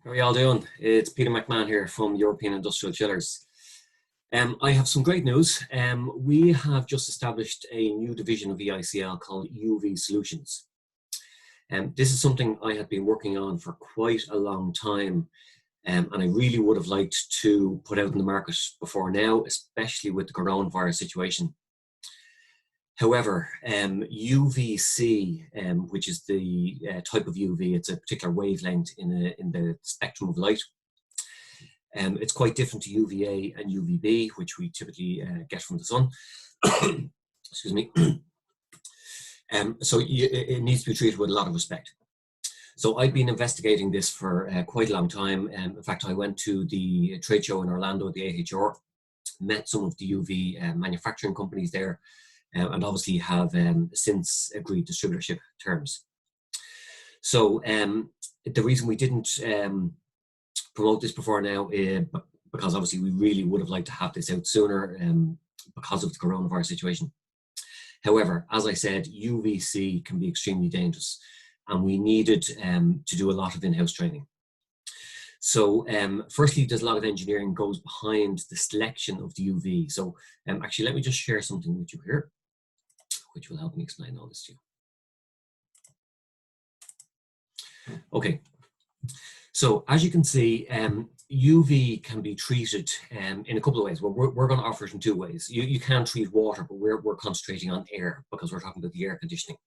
How are you all doing? It's Peter McMahon here from European Industrial Chillers. I have some great news. We have just established a new division of EICL called UV Solutions. This is something I have been working on for quite a long time, and I really would have liked to put out in the market before now, especially with the coronavirus situation. However, UVC, which is the type of UV, it's a particular wavelength in the spectrum of light. It's quite different to UVA and UVB, which we typically get from the sun. Excuse me. So it needs to be treated with a lot of respect. So I've been investigating this for quite a long time. In fact, I went to the trade show in Orlando at the AHR, met some of the UV manufacturing companies there, and obviously have since agreed distributorship terms. So the reason we didn't promote this before now is because obviously we really would have liked to have this out sooner because of the coronavirus situation. However, as I said, UVC can be extremely dangerous, and we needed to do a lot of in-house training. So firstly, there's a lot of engineering goes behind the selection of the UV. So actually, let me just share something with you here, which will help me explain all this to you. Okay, so as you can see, UV can be treated in a couple of ways. Well, we're going to offer it in two ways. You can treat water, but we're concentrating on air because we're talking about the air conditioning.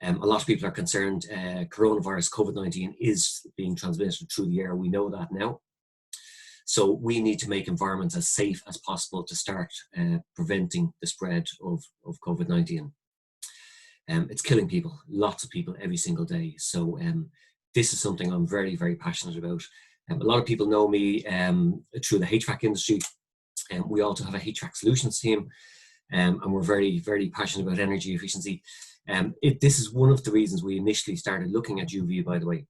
A lot of people are concerned coronavirus, COVID-19 is being transmitted through the air. We know that now. So we need to make environments as safe as possible to start preventing the spread of COVID-19. It's killing people, lots of people every single day. So this is something I'm very, very passionate about. A lot of people know me through the HVAC industry. We also have a HVAC solutions team, and we're very, very passionate about energy efficiency. This is one of the reasons we initially started looking at UV, by the way.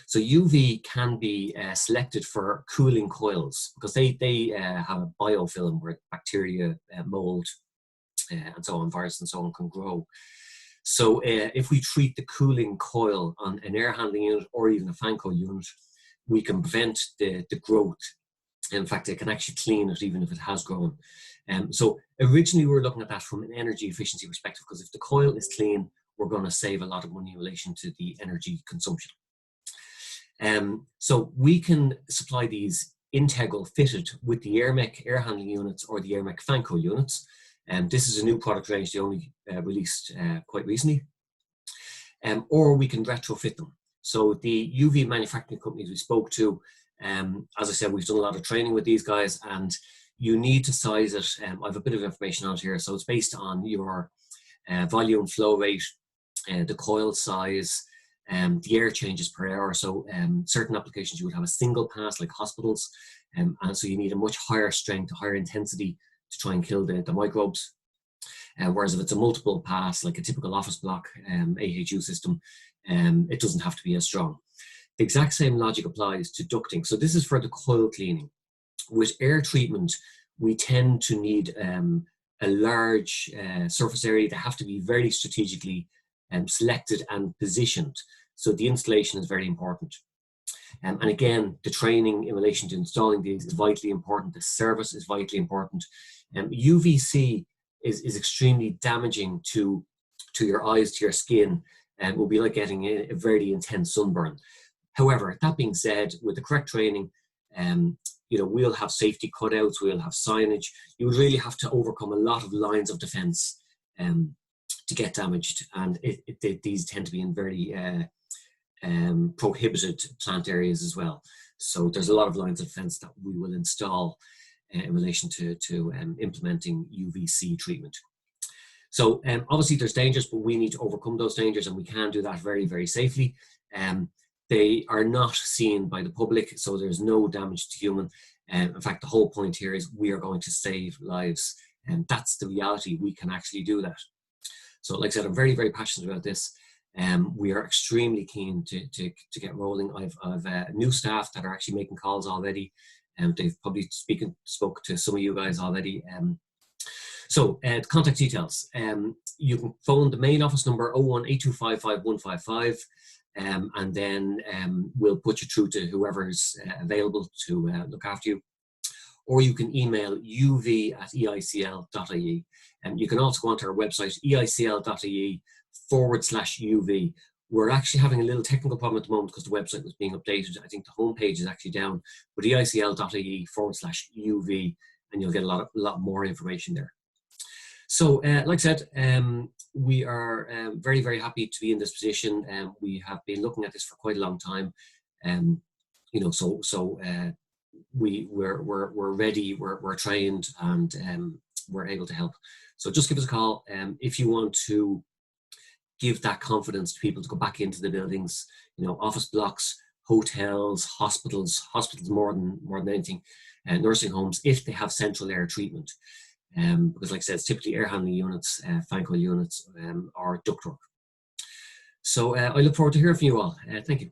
So UV can be selected for cooling coils because they have a biofilm where bacteria, mold, and so on, virus and so on can grow. So if we treat the cooling coil on an air handling unit or even a fan coil unit, we can prevent the growth. In fact, it can actually clean it even if it has grown. So originally we were looking at that from an energy efficiency perspective, because if the coil is clean, we're going to save a lot of money in relation to the energy consumption. So we can supply these integral fitted with the AirMech air handling units or the AirMech fan coil units. This is a new product range they only released quite recently. Or we can retrofit them. So the UV manufacturing companies we spoke to, as I said, we've done a lot of training with these guys, and you need to size it. I have a bit of information out here. So it's based on your volume flow rate, the coil size, the air changes per hour. So certain applications you would have a single pass like hospitals, and so you need a much higher strength, a higher intensity to try and kill the microbes. Whereas if it's a multiple pass, like a typical office block AHU system, it doesn't have to be as strong. The exact same logic applies to ducting. So this is for the coil cleaning. With air treatment, we tend to need a large surface area. They have to be very strategically selected and positioned. So the installation is very important. And again, the training in relation to installing these is vitally important. The service is vitally important. UVC is extremely damaging to your eyes, to your skin, and will be like getting a very intense sunburn. However, that being said, with the correct training, we'll have safety cutouts, we'll have signage. You would really have to overcome a lot of lines of defense to get damaged, and these tend to be in very prohibited plant areas as well. So there's a lot of lines of defense that we will install in relation to implementing UVC treatment. So obviously there's dangers, but we need to overcome those dangers, and we can do that very, very safely. They are not seen by the public, so there's no damage to human. In fact, the whole point here is we are going to save lives, and that's the reality. We can actually do that. So like I said, I'm very, very passionate about this. We are extremely keen to get rolling. I've new staff that are actually making calls already, and they've probably spoke to some of you guys already. So the contact details, you can phone the main office number 01 8255 155. and then we'll put you through to whoever's available to look after you. Or you can email uv@EICL.ie. And you can also go onto our website, EICL.ie/UV. We're actually having a little technical problem at the moment because the website was being updated. I think the homepage is actually down, but EICL.ie/UV, and you'll get a lot more information there. So, like I said, we are very, very happy to be in this position. We have been looking at this for quite a long time. We're ready, we're trained, and we're able to help. So just give us a call if you want to give that confidence to people to go back into the buildings, office blocks, hotels, hospitals more than anything, nursing homes, if they have central air treatment. Because like I said, it's typically air handling units, FANCO units, or ductwork. So I look forward to hearing from you all. Thank you.